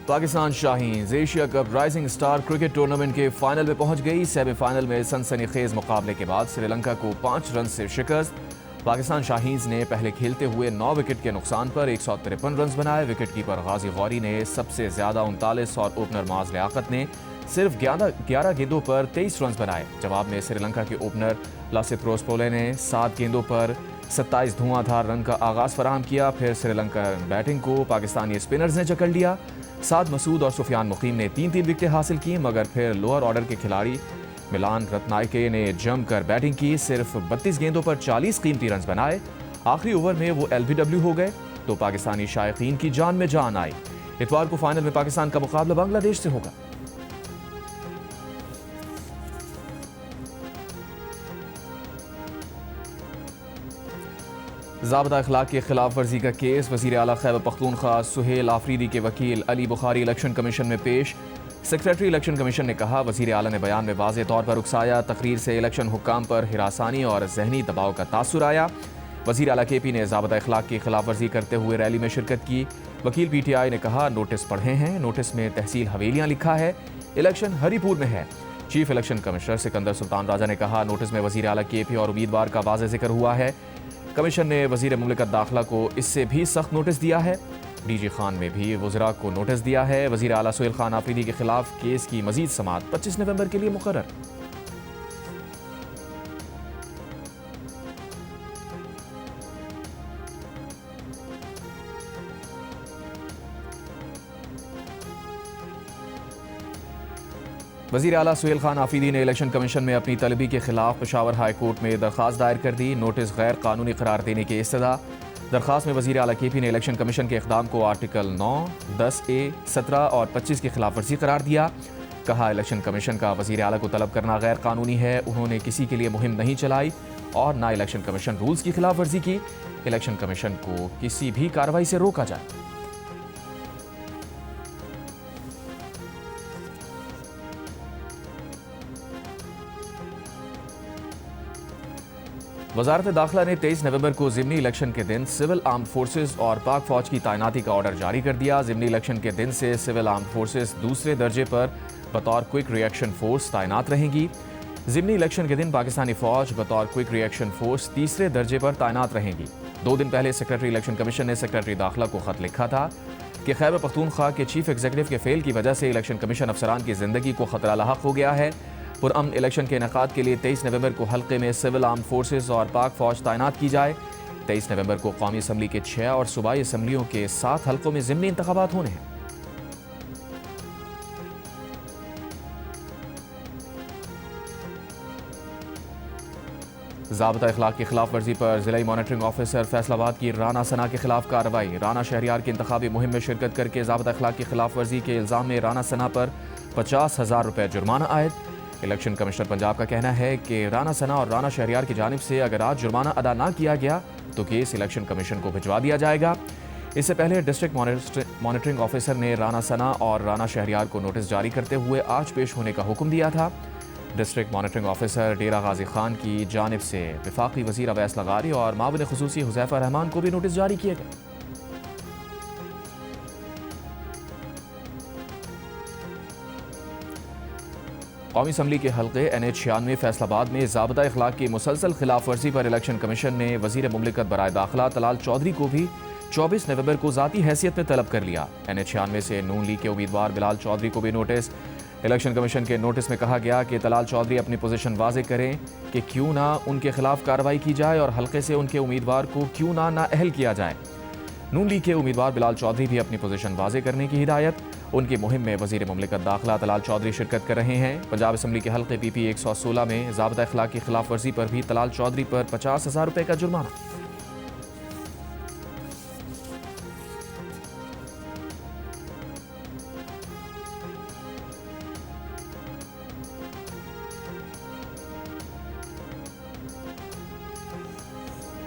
Pakistan Shaheen Asia cup rising star cricket tournament के final में पहुंच गई। सेमीफाइनल में सनसनीखेज मुकाबले के बाद श्रीलंका को 5 रन से शिकस्त। पाकिस्तान शाहीन्स ने पहले खेलते हुए 9 विकेट के नुकसान पर 153 रन बनाए। विकेट कीपर गाजी गौरी ने सबसे ज्यादा 39 और ओपनर माज लियाकत ने सिर्फ 11 गेंदों पर 23 रन बनाए। जवाब में श्रीलंका के ओपनर लासिथ रोसपोले ने 7 गेंदों पर 27 धुआंधार रन का आगाज फराहम किया। फिर श्रीलंका बैटिंग को पाकिस्तानी स्पिनर्स ने जकड़ लिया। साद मसूद और सुफियान मुकीम ने 3-3 विकेटें हासिल की, मगर फिर लोअर ऑर्डर के खिलाड़ी मिलान रत्नायके ने जमकर बैटिंग की। सिर्फ 32 गेंदों पर 40 कीमती रन बनाए। आखिरी ओवर में वो LBW हो गए तो पाकिस्तानी शायकीन की जान में जान आई। इतवार को फाइनल में पाकिस्तान का मुकाबला बांग्लादेश से होगा। ज़ाब्ता अखलाक की खिलाफ वर्जी का केस वज़ीर आला खैबर पख्तूनख्वा सुहेल आफरीदी के वकील अली बुखारी इलेक्शन कमीशन में पेश। सेक्रेटरी इलेक्शन कमीशन ने कहा, वज़ीर आला ने बयान में वाज़ेह तौर पर उकसाया, तकरीर से इलेक्शन हुक्काम पर हिरासानी और जहनी दबाव का तासुर आया। वज़ीर आला KP ने ज़ाब्ता अखलाक की खिलाफ वर्जी करते हुए रैली में शिरकत की। वकील PTI ने कहा, नोटिस पढ़े हैं, नोटिस में तहसील हवेलियाँ लिखा है, इलेक्शन हरीपुर में है। Chief election commissioner Sikandar Sultan Raja ने कहा, नोटिस में वज़ीर आला KP और उम्मीदवार का वाज़ेह जिक्र हुआ है। कमीशन ने वज़ीर मुमलिकत दाखिला को इससे भी सख्त नोटिस दिया है। DG खान में भी वज़रा को नोटिस दिया है। वज़ीर आला सुहेल खान आफरीदी के खिलाफ केस की मजीद समाअत 25 नवंबर के लिए मुकर्रर। वज़ीर आला सुहेल खान आफरीदी ने इलेक्शन कमीशन में अपनी तलबी के खिलाफ पेशावर हाई कोर्ट में दरख्वास्त दायर कर दी। नोटिस गैर कानूनी करार देने की इस्तदा। दरख्वास्त में वज़ीर आला KP ने इलेक्शन कमीशन के इक़दाम को आर्टिकल 9, 10A, 17 और 25 की खिलाफ वर्जी करार दिया। कहा, इलेक्शन कमीशन का वज़ीर आला को तलब करना गैर कानूनी है। उन्होंने किसी के लिए मुहिम नहीं चलाई और ना इलेक्शन कमीशन रूल्स की खिलाफ वर्जी की। इलेक्शन कमीशन को किसी भी कार्रवाई से रोका जाए। वजारत दाखिला ने 23 नवंबर को ज़िमनी इलेक्शन के दिन सिविल आर्म्ड फोर्सेस और पाक फौज की तैनाती का ऑर्डर जारी कर दिया। ज़िमनी इलेक्शन के दिन से सिविल आर्म्ड फोर्सेस दूसरे दर्जे पर बतौर क्विक रिएक्शन फोर्स तैनात रहेंगी। ज़िमनी इलेक्शन के दिन पाकिस्तानी फौज बतौर क्विक रिएक्शन फोर्स तीसरे दर्जे पर तैनात रहेंगी। 2 दिन पहले सेक्रेटरी इलेक्शन कमीशन ने सेक्रेटरी दाखिला को खत लिखा था कि खैबर पख्तूनख्वा के चीफ एग्जीक्यूटिव के फेल की वजह से इलेक्शन कमीशन अफसरान की जिंदगी को खतरा लाहक हो गया है। पुरअमन इलेक्शन के इनेकाद के लिए 23 नवंबर को हल्के में सिविल आर्म्ड फोर्सेस और पाक फौज तैनात की जाए। 23 नवंबर को कौमी असम्बली के 6 और सूबाई असम्बलियों के 7 हल्कों में ज़िमनी इंतखाबात होने हैं। ज़ाब्ता अखलाक की खिलाफ वर्जी पर जिला मॉनिटरिंग ऑफिसर फैसलाबाद की राना सना के खिलाफ कार्रवाई। राना शहरियार की इंतखाबी मुहिम में शिरकत करके ज़ाब्ता अखलाक की खिलाफ वर्जी के इल्ज़ाम में राना सना पर 50,000 रुपये जुर्माना आयद। इलेक्शन कमिश्नर पंजाब का कहना है कि राना सना और राना शहरियार की जानिब से अगर आज जुर्माना अदा ना किया गया तो केस इलेक्शन कमीशन को भिजवा दिया जाएगा। इससे पहले डिस्ट्रिक्ट मॉनिटरिंग ऑफिसर ने राना सना और राना शहरियार को नोटिस जारी करते हुए आज पेश होने का हुक्म दिया था। डिस्ट्रिक्ट मॉनिटरिंग ऑफिसर डेरा गाजी खान की जानिब से वफाकी वज़ीर अवैस लगारी और मावन खुसूसी हुज़ैफा रहमान को भी नोटिस जारी किए गए। कौमी असम्बली के हल्के NH-96 फैसलाबाद में ज़ाब्ता अखलाक की मुसलसल खिलाफ वर्जी पर इलेक्शन कमीशन ने वज़ीर मुमलिकत बराए दाखिला तलाल चौधरी को भी 24 नवंबर को ज़ाती हैसियत में तलब कर लिया। NH-96 से नून लीग के उम्मीदवार बिलाल चौधरी को भी नोटिस। इलेक्शन कमीशन के नोटिस में कहा गया कि तलाल चौधरी अपनी पोजीशन वाज़ेह करें कि क्यों ना उनके खिलाफ कार्रवाई की जाए और हल्के से उनके उम्मीदवार को क्यों ना नाअहल किया जाए। नून लीग के उम्मीदवार बिलाल चौधरी भी अपनी पोजीशन वाज़ेह करने की हिदायत। उनकी मुहिम में वज़ीर मुमलिकत दाखिला तलाल चौधरी शिरकत कर रहे हैं। पंजाब असम्बली के हल्के PP 116 में ज़ाब्ता अखलाक की खिलाफ वर्जी पर भी तलाल चौधरी पर 50,000 रुपये का जुर्माना।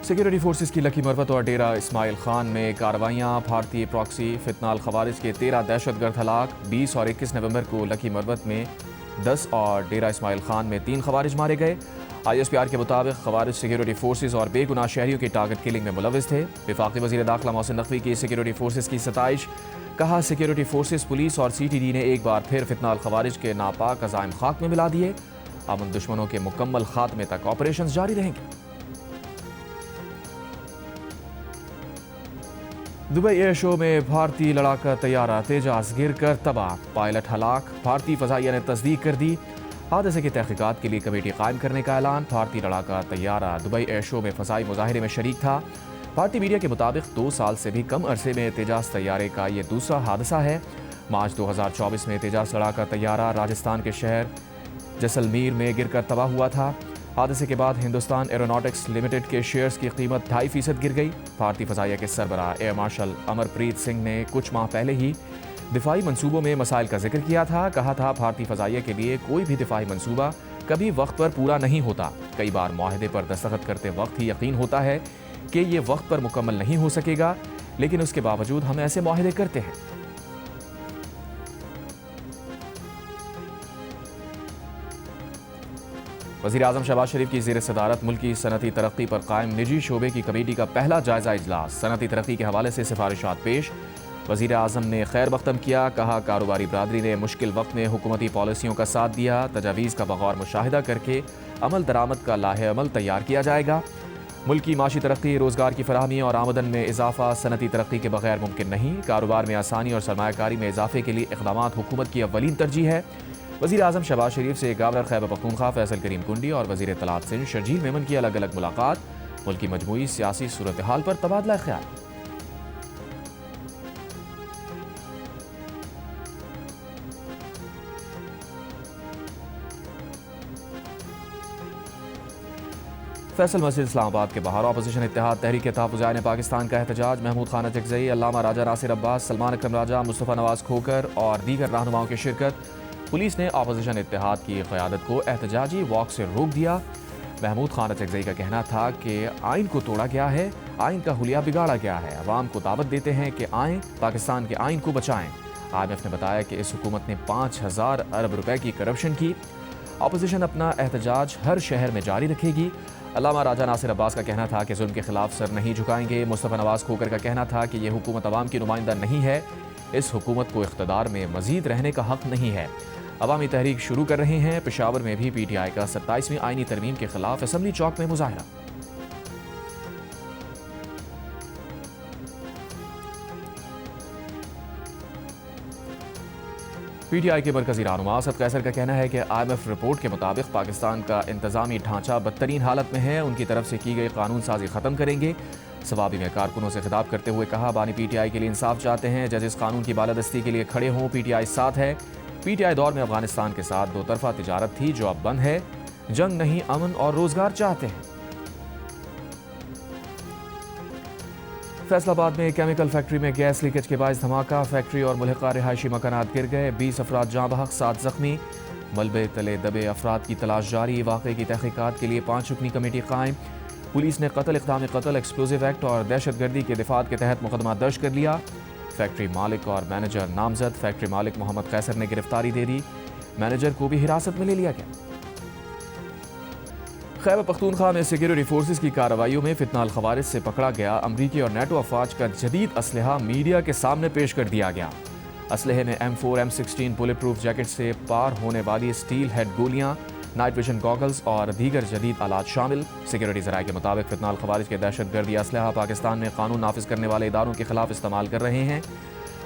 सिक्योरिटी फोर्सेस की लकी मरवत और डेरा इस्माइल खान में कार्रवाइयाँ। भारतीय प्रॉक्सी फितनाल खवारिज के 13 दहशतगर्द हलाक। 20 और 21 नवंबर को लकी मरवत में 10 और डेरा इस्माइल खान में 3 खवारिज मारे गए। ISPR के मुताबिक खवारिज सिक्योरिटी फोर्सेस और बेगुनाह शहरियों की टारगेट किलिंग में मुलविस थे। वफाकी वज़ीर दाखिला मोहसिन नकवी की सिक्योरिटी फोर्सेस की सताइश। कहा सिक्योरिटी फोर्सेस, पुलिस और CTD ने एक बार फिर फितना खवारिज के नापाक अज़ाइम खाक में मिला दिए। अमन दुश्मनों के मुकम्मल खात्मे तक ऑपरेशन जारी रहेंगे। दुबई एयर शो में भारतीय लड़ाका तैयारा तेजास गिरकर तबाह, पायलट हलाक। भारतीय फजाइया ने तस्दीक कर दी। हादसे की तहकीकात के लिए कमेटी कायम करने का ऐलान। भारतीय लड़ाका तैयारा दुबई एयर शो में फजाई मुजाहिरे में शरीक था। भारतीय मीडिया के मुताबिक 2 साल से भी कम अरसे में तेजास तैयारे का ये दूसरा हादसा है। मार्च 2024 में तेजास लड़ाका तैयारा राजस्थान के शहर जैसलमेर में गिरकर तबाह हुआ था। हादसे के बाद हिंदुस्तान एरोनॉटिक्स लिमिटेड के शेयर्स की कीमत 2.5% गिर गई। भारतीय फजाइया के सरबराह एयर मार्शल अमरप्रीत सिंह ने कुछ माह पहले ही दिफाई मंसूबों में मसाइल का जिक्र किया था। कहा था भारतीय फजाइया के लिए कोई भी दिफाई मंसूबा कभी वक्त पर पूरा नहीं होता। कई बार मुआहदे पर दस्तखत करते वक्त ही यकीन होता है कि ये वक्त पर मुकम्मल नहीं हो सकेगा, लेकिन उसके बावजूद हम ऐसे मुआहदे करते हैं। वज़ीर आज़म शहबाज शरीफ की ज़ेर सदारत मुल्की सनती तरक्की पर कायम निजी शोबे की कमेटी का पहला जायजा इजलास। सनती तरक्की के हवाले से सिफारिशात पेश। वज़ीर आज़म ने खैर मक़दम किया। कहा कारोबारी बरादरी ने मुश्किल वक्त में हुकूमती पॉलिसियों का साथ दिया। तजावीज़ का बगौर मुशाहिदा करके अमल दरामद का लाहे अमल तैयार किया जाएगा। मुल्की माशी तरक्की, रोज़गार की फराहमी और आमदन में इजाफा सनती तरक्की के बगैर मुमकिन नहीं। कारोबार में आसानी और सरमायाकारी में इजाफे के लिए इक़दामात हुकूमत की अव्वलीन तरजीह है। वज़ीर आज़म शहबाज शरीफ से गवर्नर खैबर पख्तूनख्वा फैसल करीम कुंडी और वज़ीर इत्तलात सिंध शर्जील मेमन की अलग अलग मुलाकात। मुल्की मजमूई सियासी सूरत हाल पर तबादला ख्याल। फैसल मस्जिद इस्लामाबाद के बाहर अपोजिशन इत्तेहाद तहरीक तहफ़्फ़ुज़ आईन पाकिस्तान का एहतजाज। महमूद खान अचकज़ई, अल्लामा राजा नासिर अब्बास, सलमान अकरम राजा, मुस्तफ़ा नवाज़ खोकर और दीगर रहनुमाओं की शिरकत। पुलिस ने अपोजिशन इत्तेहाद की क़यादत को एहतजाजी वॉक से रोक दिया। महमूद खान अचकज़ई का कहना था कि आइन को तोड़ा गया है, आइन का हुलिया बिगाड़ा गया है। अवाम को दावत देते हैं कि आएँ, पाकिस्तान के आइन को बचाएँ। IMF ने बताया कि इस हुकूमत ने 5,000 अरब रुपए की करप्शन की। अपोजिशन अपना एहतजाज हर शहर में जारी रखेगी। अल्लामा राजा नासिर अब्बास का कहना था कि जुल्म के खिलाफ सर नहीं झुकाएंगे। मुस्तफ़ा नवाज़ खोकर का कहना था कि यह हुकूमत अवाम की नुमाइंदा नहीं है। इस हुकूमत को इख्तदार में मजीद रहने का हक नहीं है। अवामी तहरीक शुरू कर रहे हैं। पेशावर में भी PTI का 27वीं आईनी तरमीम के खिलाफ असम्बली चौक में मुजाहरा। PTI के मरकजी रहनुमा असद कैसर का कहना है कि IMF रिपोर्ट के मुताबिक पाकिस्तान का इंतजामी ढांचा बदतरीन हालत में है। उनकी तरफ से की गई कानून साजी ख़त्म करेंगे। सवाबी में कारकुनों से खिताब करते हुए कहा बानी PTI के लिए इंसाफ चाहते हैं। जजेस कानून की बालादस्ती के लिए खड़े हों। PTI साथ है। PTI दौर में अफगानिस्तान के साथ 2 तरफा तिजारत थी जो अब बंद है। जंग नहीं, अमन और रोजगार चाहते हैं। फैसलाबाद में केमिकल फैक्ट्री में गैस लीकेज के बायस धमाका। फैक्ट्री और मुल्हिका रिहायशी मकानात गिर गए। 20 अफराद जाँ बहक, 7 जख्मी। मलबे तले दबे अफराद की तलाश जारी। वाक़े की तहकीकात के लिए 5 रुकनी कमेटी कायम। पुलिस ने कत्ल, इक़दाम कत्ल, एक्सप्लोजिव एक्ट और दहशतगर्दी के दिफात के तहत मुकदमा दर्ज कर लिया। फैक्ट्री मालिक और मैनेजर नामजद। फैक्ट्री मालिक मोहम्मद कैसर ने गिरफ्तारी दे दी। मैनेजर को भी हिरासत में ले लिया गया। खैबर पख्तूनख्वा में सिक्योरिटी फोर्सेस की कार्रवाइयों में फितना खवारिज से पकड़ा गया अमरीकी और नेटो अफवाज का जदीद असलहा मीडिया के सामने पेश कर दिया गया। असलहे में M4, M16 bullet proof jacket से पार होने वाली स्टील हेड गोलियां, नाइट विजन गॉगल्स और दीगर जदीद आलात शामिल। सिक्योरिटी ज़राए के मुताबिक फितना खवारिज के दहशतगर्दी असलहा पाकिस्तान में कानून नाफिज करने वाले इदारों के खिलाफ इस्तेमाल कर रहे हैं।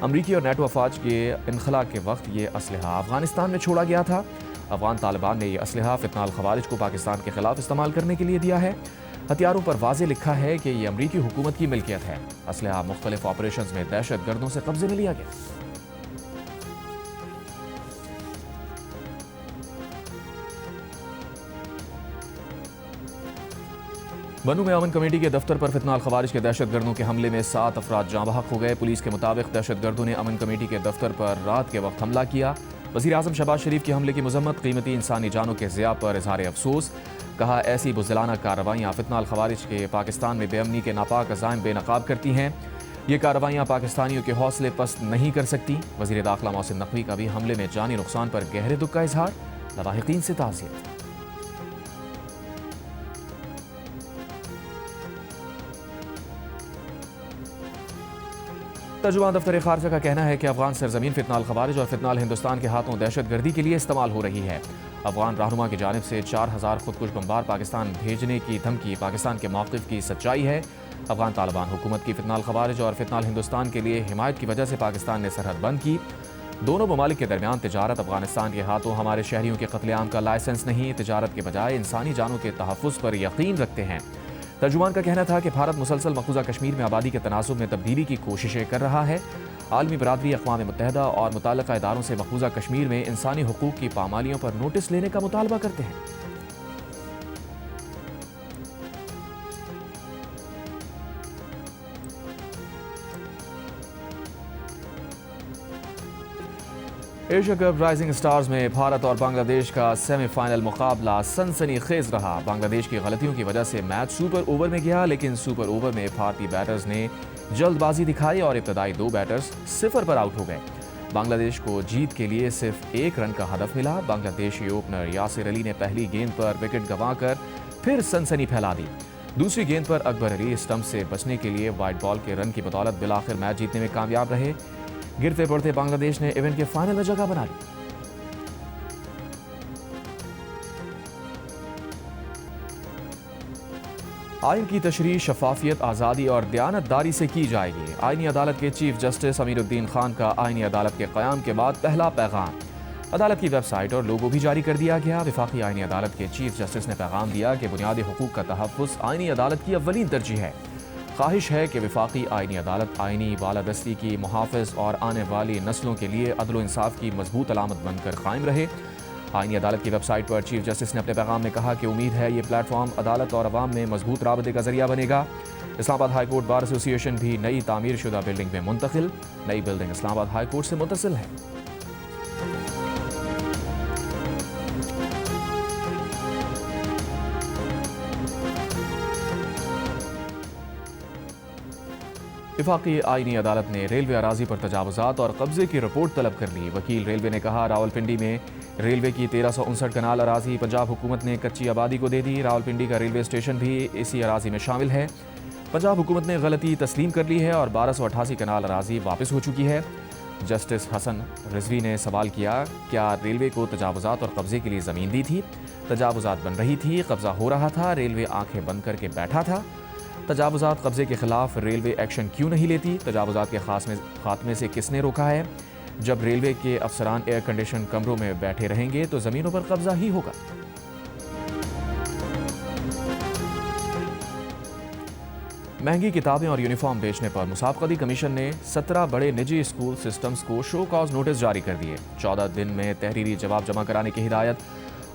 अमरीकी और नेटो अफवाज के इनखला के वक्त ये असलहा अफगानिस्तान में छोड़ा गया था। अफगान तालिबान ने यह असलहा फितना खवारिज को पाकिस्तान के खिलाफ इस्तेमाल करने के लिए दिया है। हथियारों पर वाज़े लिखा है कि यह अमरीकी हुकूमत की मिल्कियत है। असलहा मुख्तलिफ ऑपरेशंस में दहशतगर्दों से कब्जे में लिया गया। बनू में अमन कमेटी के दफ्तर पर फितना खवारिज के दहशतगर्दों के हमले में 7 अफराद जाँ बहक हो गए। पुलिस के मुताबिक दहशतगर्दों ने अमन कमेटी के दफ्तर पर रात के वक्त हमला किया। वज़ीर आज़म शहबाज शरीफ के हमले की मजम्मत। कीमती इंसानी जानों के ज़िया पर इज़हार अफसोस। कहा ऐसी बुज़दिलाना कार्रवाइयाँ फितना खवारिज के पाकिस्तान में बेअमनी के नापाक अज़ाइम बेनकाब करती हैं। ये कार्रवाइयाँ पाकिस्तानियों के हौसले पस्त नहीं कर सकती। वज़ीर दाखिला मोहसिन नकवी का भी हमले में जानी नुकसान पर गहरे दुख का इजहार। लवाहिकीन से ताज़ियत। तर्जुमान दफ्तर खारजा का कहना है कि अफगान सरजमीन फितनाल खवारिज और फितनाल हिंदुस्तान के हाथों दहशतगर्दी के लिए इस्तेमाल हो रही है। अफगान रहनुमा की जानिब से 4000 खुदकुश बमबार पाकिस्तान भेजने की धमकी पाकिस्तान के मौक़िफ़ की सच्चाई है। अफगान तालिबान हुकूमत की फितनाल खवारिज और फितनाल हिंदुस्तान के लिए हिमायत की वजह से पाकिस्तान ने सरहद बंद की। दोनों ममालिक के दरमियान तिजारत अफगानिस्तान के हाथों हमारे शहरियों के कत्लेआम का लाइसेंस नहीं, तिजारत के बजाय इंसानी जानों के तहफ़्फ़ुज़ पर यकीन रखते हैं। तर्जुमान का कहना था कि भारत मुसलसल मकबूजा कश्मीर में आबादी के तनासुब में तब्दीली की कोशिशें कर रहा है। आलमी बरादरी अक़वाम मुत्तहिदा और मुतल्लिक़ा इदारों से मकबूजा कश्मीर में इंसानी हुकूक़ की पामालियों पर नोटिस लेने का मुतालबा करते हैं। एशिया कप राइजिंग स्टार्स में भारत और बांग्लादेश का सेमीफाइनल मुकाबला सनसनीखेज रहा। बांग्लादेश की गलतियों की वजह से मैच सुपर ओवर में गया, लेकिन सुपर ओवर में भारतीय बैटर्स ने जल्दबाजी दिखाई और इब्तदाई 2 बैटर्स 0 पर आउट हो गए। बांग्लादेश को जीत के लिए सिर्फ 1 रन का हदफ मिला। बांग्लादेशी ओपनर यासिर अली ने पहली गेंद पर विकेट गंवाकर फिर सनसनी फैला दी। दूसरी गेंद पर अकबर अली स्टंप से बचने के लिए वाइट बॉल के रन की बदौलत बिलाखिर मैच जीतने में कामयाब रहे। गिरते पड़ते बांग्लादेश ने इवेंट के फाइनल में जगह बना ली। आइन की तशरीह शफाफियत, आज़ादी और दयानतदारी से की जाएगी। आइनी अदालत के चीफ जस्टिस अमीरुद्दीन खान का आइनी अदालत के क़याम के बाद पहला पैगाम। अदालत की वेबसाइट और लोगो भी जारी कर दिया गया। वफाकी आइनी अदालत के चीफ जस्टिस ने पैगाम दिया कि बुनियादी हुकूक का तहफ़्फ़ुज़ आइनी अदालत की अव्वलीन तरजीह है। ख्वाहिश है कि वफाकी आइनी अदालत आइनी बालादस्ती की मुहाफ़िज़ और आने वाली नस्लों के लिए अदल व इंसाफ की मजबूत अलामत बनकर कायम रहे। आइनी अदालत की वेबसाइट पर चीफ जस्टिस ने अपने पैगाम में कहा कि उम्मीद है ये प्लेटफॉर्म अदालत और अवाम में मजबूत राबते का जरिया बनेगा। Islamabad high court bar association भी नई तामीर शुदा बिल्डिंग में मुंतकिल। नई बिल्डिंग इस्लामाबाद हाई कोर्ट से मुतसिल है। वफाकी आइनी अदालत ने रेलवे अराजी पर तजावुजात और कब्जे की रिपोर्ट तलब कर ली। वकील रेलवे ने कहा, रावलपिंडी में रेलवे की 1359 कनाल अराजी पंजाब हुकूमत ने कच्ची आबादी को दे दी। रावलपिंडी का रेलवे स्टेशन भी इसी अराजी में शामिल है। पंजाब हुकूमत ने गलती तस्लीम कर ली है और 1288 कनाल अराजी वापस हो चुकी है। जस्टिस हसन रिजवी ने सवाल किया, क्या रेलवे को तजावुजात और कब्जे के लिए ज़मीन दी थी? तजावुजात बन रही थी, कब्जा हो रहा था, रेलवे आंखें बंद करके बैठा था। तजावुजात कब्जे के खिलाफ रेलवे एक्शन क्यों नहीं लेती? तजावुजात के खात्मे से किसने रोका है? जब रेलवे के अफसरान एयर कंडीशन कमरों में बैठे रहेंगे तो ज़मीनों पर कब्जा ही होगा। महंगी किताबें और यूनिफॉर्म बेचने पर मुसाबकती कमीशन ने 17 बड़े निजी स्कूल सिस्टम्स को शो कॉज नोटिस जारी कर दिए। 14 दिन में तहरीरी जवाब जमा कराने की हिदायत।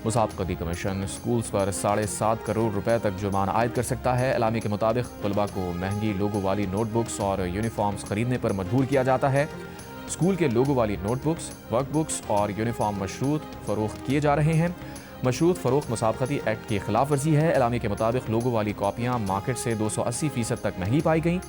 मुसाबकती कमीशन स्कूल्स पर 7.5 करोड़ रुपए तक जुर्माना आयद कर सकता है। एलामी के मुताबिक तलबा को महंगी लोगो वाली नोटबुक्स और यूनिफॉर्म्स खरीदने पर मजबूर किया जाता है। स्कूल के लोगो वाली नोटबुक्स, वर्कबुक्स और यूनिफॉर्म मशरूत फरोख्त किए जा रहे हैं। मशरूत फरोख्त मुसाबकती एक्ट की खिलाफ वर्जी है। एलामी के मुताबिक लोगो वाली कॉपियाँ मार्केट से 280% तक महंगी पाई गई।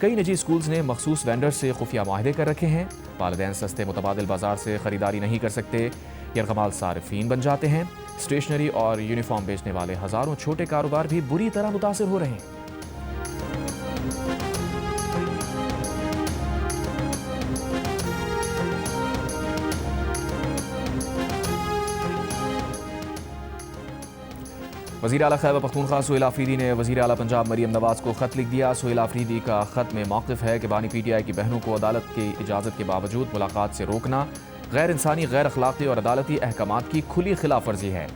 कई निजी स्कूल्स ने मखसूस वेंडर से खुफिया माहदे कर रखे हैं। वालिदैन सस्ते मुतबादिल बाजार से खरीदारी नहीं कर सकते, यरगमाल सारिफीन बन जाते हैं। स्टेशनरी और यूनिफॉर्म बेचने वाले हज़ारों छोटे कारोबार भी बुरी तरह मुतासिर हो रहे हैं। वज़ीर आला खैबर पख्तूनख्वा सुहेल आफरीदी ने वज़ीर आला पंजाब मरियम नवाज को ख़त लिख दिया। सुहेल आफरीदी का ख़त में मौक़िफ़ है कि बानी PTI की बहनों को अदालत की इजाज़त के बावजूद मुलाकात से रोकना गैर इंसानी, गैर अखलाक़ी और अदालती अहकामात की खुली खिलाफ वर्जी है।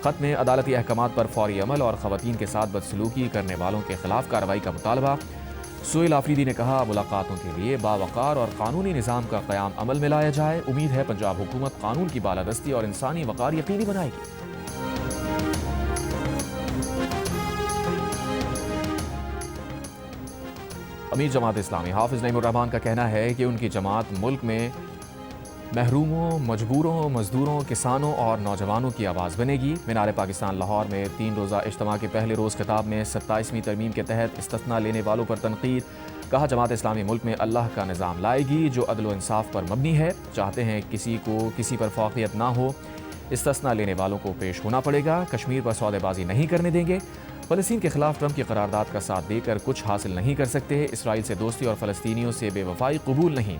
ख़त में अदालती अहकामात पर फौरी अमल और ख़वातीन के साथ बदसलूकी करने वालों के खिलाफ कार्रवाई का मुतालबा। सुहेल आफरीदी ने कहा, मुलाकातों के लिए बावक़ार और कानूनी निज़ाम का क़याम अमल में लाया जाए। उम्मीद है पंजाब हुकूमत कानून की बालादस्ती और इंसानी वक़ार यकीनी बनाएगी। अमीर जमात इस्लामी हाफिज़ नईमुर रहमान का कहना है कि उनकी जमात मुल्क में महरूमों, मजबूरों, मजदूरों, किसानों और नौजवानों की आवाज़ बनेगी। मीनार पाकिस्तान लाहौर में 3 रोज़ा इज्तिमा के पहले रोज़ खिताब में 27वीं तरमीम के तहत इस्तिस्ना लेने वालों पर तनकीद। कहा, जमात इस्लामी मुल्क में अल्लाह का निज़ाम लाएगी जो अदल व इंसाफ पर मबनी है। चाहते हैं किसी को किसी पर फौक़ियत ना हो। इस्तिस्ना लेने वालों को पेश होना पड़ेगा। कश्मीर पर सौदेबाजी नहीं करने देंगे। फ़लस्तीन के खिलाफ ट्रंप की करारदाद का साथ देकर कुछ हासिल नहीं कर सकते। इसराइल से दोस्ती और फ़लस्तीनियों से बेवफाई कबूल नहीं।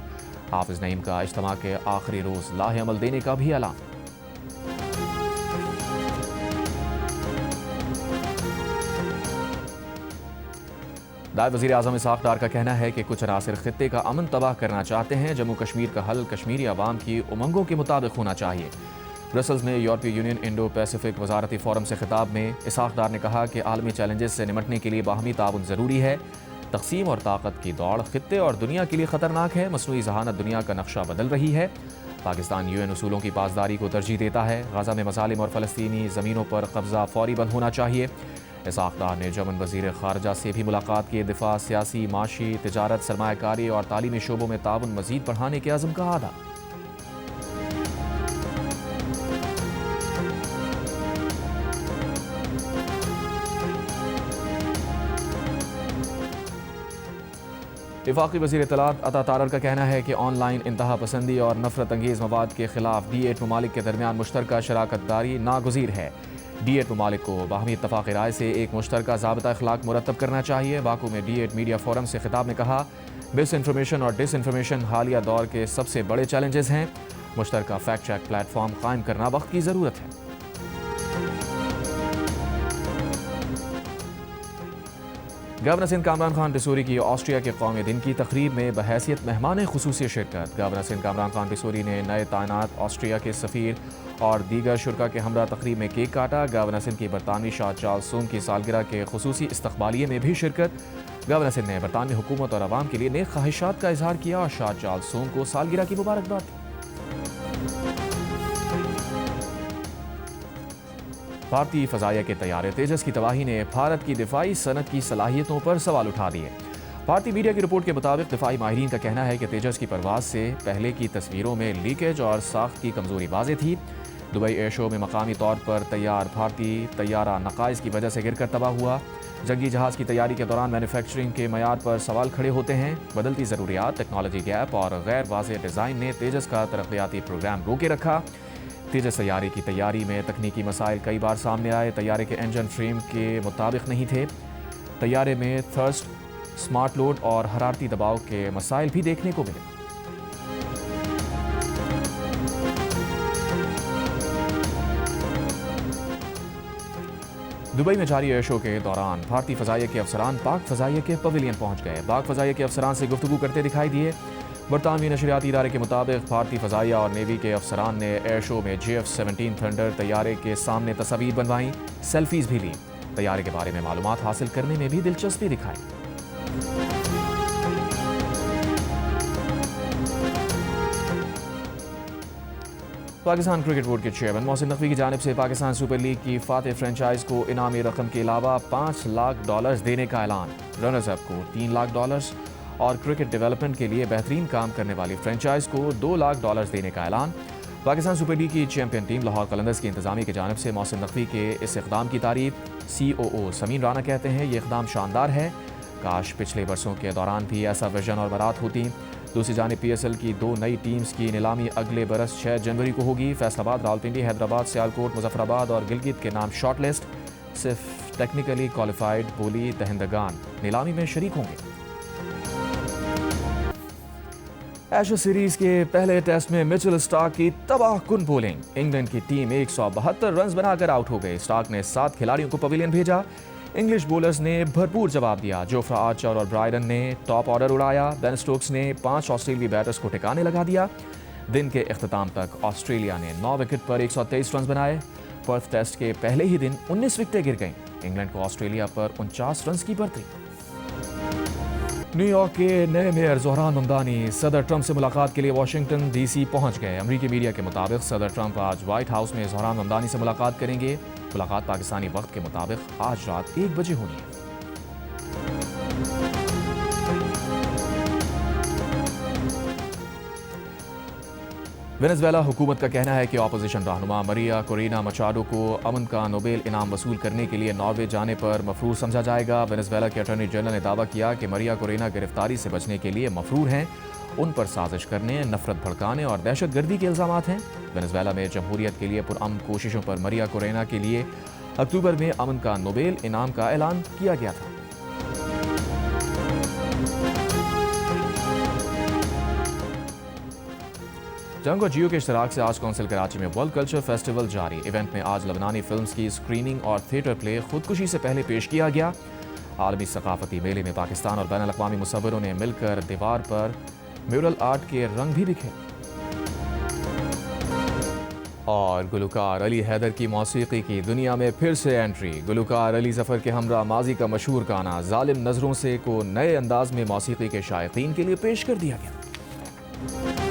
हाफिज नईम का इज्तिमा के आखिरी रोज़ लाहे अमल देने का भी ऐलान। नायब वज़ीर आज़म इसहाक़ डार का कहना है कि कुछ अनासिर खित्ते का अमन तबाह करना चाहते हैं। जम्मू कश्मीर का हल कश्मीरी अवाम की उमंगों के मुताबिक होना चाहिए। ब्रसल्स में यूरोपीय यूनियन इंडो पैसिफिक वजारती फोरम से खिताब में इसहाक़ डार ने कहा कि आलमी चैलेंजेस से निमटने के लिए बाहमी ताउन ज़रूरी है। तक़सीम और ताकत की दौड़ खित्ते और दुनिया के लिए ख़तरनाक है। मसनूई ज़हानत दुनिया का नक्शा बदल रही है। पाकिस्तान यूएन उसूलों की पासदारी को तरजीह देता है। गज़ा में मज़ालिम और फ़लस्तीनी ज़मीनों पर कब्ज़ा फौरी बंद होना चाहिए। इसहाक़ डार ने जर्मन वज़ीर ख़ारजा से भी मुलाकात की। दिफा, सियासी, माशी, तिजारत, सरमायाकारी और तालीमी शोबों में ताउन मज़ीद बढ़ाने के अज़्म का आदा। वफाकी वज़ीर इत्तलात अता तारर का कहना है कि ऑनलाइन इंतहा पसंदी और नफरत अंगेज़ मवाद के खिलाफ D8 ममालिक के दरमियान मुश्तरका शराकत दारी नागुज़ीर है। D8 ममालिक को बाहमी इत्तफ़ाक़ राय से एक मुश्तरका ज़ाबिता अख़लाक़ मुरतब करना चाहिए। बाकू में D8 मीडिया फोरम से खिताब में कहा, मिस इन्फॉर्मेशन और डिस इन्फॉर्मेशन हालिया दौर के सबसे बड़े चैलेंजेस हैं। मुश्तरका फैक्ट चेक प्लेटफॉर्म कायम करना वक्त की ज़रूरत है। गवर्नर सिंध कामरान खान टिसूरी की ऑस्ट्रिया के कौमी दिन की तकरीब में बहैसियत मेहमान खुसूसी शिरकत। गवर्नर सिंध कामरान खान टिसूरी ने नए तैनात ऑस्ट्रिया के सफ़ीर और दीगर शुरा के हमरा तकरीब में केक काटा। गवर्नर सिंध की बरतानवी शाह चार्ल्स सोम की सालगिरह के खुसूसी इस्तकबालिये में भी शिरकत। गवर्नर सिंध ने बरतानवी हुकूमत और आवाम के लिए नेक ख्वाहिशात का इजहार किया और शाह चार्ल्स सोम को सालगिरह की मुबारकबाद दी। भारतीय फ़ज़ाइया के तैयारे तेजस की तबाही ने भारत की दिफाई सनत की सलाहियतों पर सवाल उठा दिए। भारतीय मीडिया की रिपोर्ट के मुताबिक दिफाई माहिरीन का कहना है कि तेजस की परवाज से पहले की तस्वीरों में लीकेज और साख्त की कमजोरी वाज़ेह थी। दुबई एयर शो में मकामी तौर पर तैयार भारतीय तैयारा नकाइस की वजह से गिरकर तबाह हुआ। जंगी जहाज़ की तैयारी के दौरान मैन्युफैक्चरिंग के मयार पर सवाल खड़े होते हैं। बदलती ज़रूरियात, टेक्नोलॉजी गैप और गैर वाज़ेह डिज़ाइन ने तेजस का तरक्याती प्रोग्राम रोके रखा। तेजस तैयारी की तैयारी में तकनीकी मसाइल कई बार सामने आए। तैयारे के इंजन फ्रेम के मुताबिक नहीं थे। तैयारे में थर्स्ट, स्मार्ट लोड और हरारती दबाव के मसाइल भी देखने को मिले। दुबई में जारी एयर शो के दौरान भारतीय फ़ज़ाइया के अफसरान पाक फ़ज़ाइया के पवेलियन पहुंच गए। पाक फ़ज़ाइया के अफसरान से गुफ्तगू करते दिखाई दिए। बरतानवी नशरियाती इदारे के मुताबिक भारतीय फ़ज़ाइया और नेवी के अफसरान ने एयर शो में JF-17 थंडर तैयारे के सामने तस्वीर बनवाई, सेल्फीज़ भी ली। तैयारे के बारे में मालूमात हासिल करने में भी दिलचस्पी दिखाई। पाकिस्तान क्रिकेट बोर्ड के चेयरमैन मोहसिन नकवी की जानिब से पाकिस्तान सुपर लीग की फातेह फ्रेंचाइज को इनामी रकम के अलावा $5 लाख देने का ऐलान। रनर्स अप को $3 लाख और क्रिकेट डेवलपमेंट के लिए बेहतरीन काम करने वाली फ्रेंचाइज को $2 लाख देने का ऐलान। पाकिस्तान सुपर लीग की चैंपियन टीम लाहौर कलंदर्स की इंतजामी की जानिब से मोहसिन नकवी के इस इक़दाम की तारीफ COO समीन राना कहते हैं, ये इक़दाम शानदार है। काश पिछले बरसों के दौरान भी ऐसा विजन और बरात होती। दूसरी जानिब PSL की 2 नई टीम्स की नीलामी अगले बरस 6 जनवरी को होगी। फैसलाबाद, रावलपिंडी, हैदराबाद, सियालकोट, मुजफ्फराबाद और गिलगित के नाम शॉर्ट लिस्ट। सिर्फ टेक्निकली क्वालिफाइड बोली दहिंदगान नीलामी में शरीक होंगे। एशेज सीरीज के पहले टेस्ट में मिचेल स्टार्क की तबाहकुन बॉलिंग। इंग्लैंड की टीम 172 रन बनाकर आउट हो गई। स्टार्क ने 7 खिलाड़ियों को पवेलियन भेजा। इंग्लिश बॉलर्स ने भरपूर जवाब दिया। जोफ्रा आर्चर और ब्रायडन ने टॉप ऑर्डर उड़ाया। बेन स्टोक्स ने 5 ऑस्ट्रेलियाई बैटर्स को ठिकाने लगा दिया। दिन के इख्तिताम तक ऑस्ट्रेलिया ने 9 विकेट पर 123 रन बनाए। पर्थ टेस्ट के पहले ही दिन 19 विकेटें गिर गईं। इंग्लैंड को ऑस्ट्रेलिया पर 49 रन की बढ़ती। न्यूयॉर्क के नए मेयर ज़ोहरान ममदानी सदर ट्रंप से मुलाकात के लिए वाशिंगटन DC पहुंच गए। अमरीकी मीडिया के मुताबिक सदर ट्रंप आज व्हाइट हाउस में ज़ोहरान ममदानी से मुलाकात करेंगे। मुलाकात पाकिस्तानी वक्त के मुताबिक आज रात 1 बजे होनी है। वेनेज़ुएला हुकूमत का कहना है कि अपोजिशन रहनुमा मरिया कोरेना मचाडो को अमन का नोबेल इनाम वसूल करने के लिए नॉर्वे जाने पर मफरूर समझा जाएगा। वेनेज़ुएला के अटॉर्नी जनरल ने दावा किया कि मरिया कोरेना गिरफ्तारी से बचने के लिए मफरूर हैं। उन पर साजिश करने, नफरत भड़काने और दहशतगर्दी के इल्ज़ामात हैं। वेनेज़ुएला में जमहूरियत के लिए पुरअमन कोशिशों पर मरिया कोरेना के लिए अक्टूबर में अमन का नोबेल इनाम का ऐलान किया गया था। जंग और जियो के इश्तराक से आज कौंसिल कराची में वर्ल्ड कल्चर फेस्टिवल जारी। इवेंट में आज लबनानी फिल्म्स की स्क्रीनिंग और थिएटर प्ले खुदकुशी से पहले पेश किया गया। आलमी सकाफती मेले में पाकिस्तान और बैनुल अक़वामी मुसव्विरों ने मिलकर दीवार पर म्यूरल आर्ट के रंग भी बिखेरे। और गुलकार अली हैदर की मौसीकी की दुनिया में फिर से एंट्री। गुलकार अली ज़फ़र के हमरा माजी का मशहूर गाना ज़ालिम नज़रों से को नए अंदाज में मौसीकी के शायकीन के लिए पेश कर दिया गया।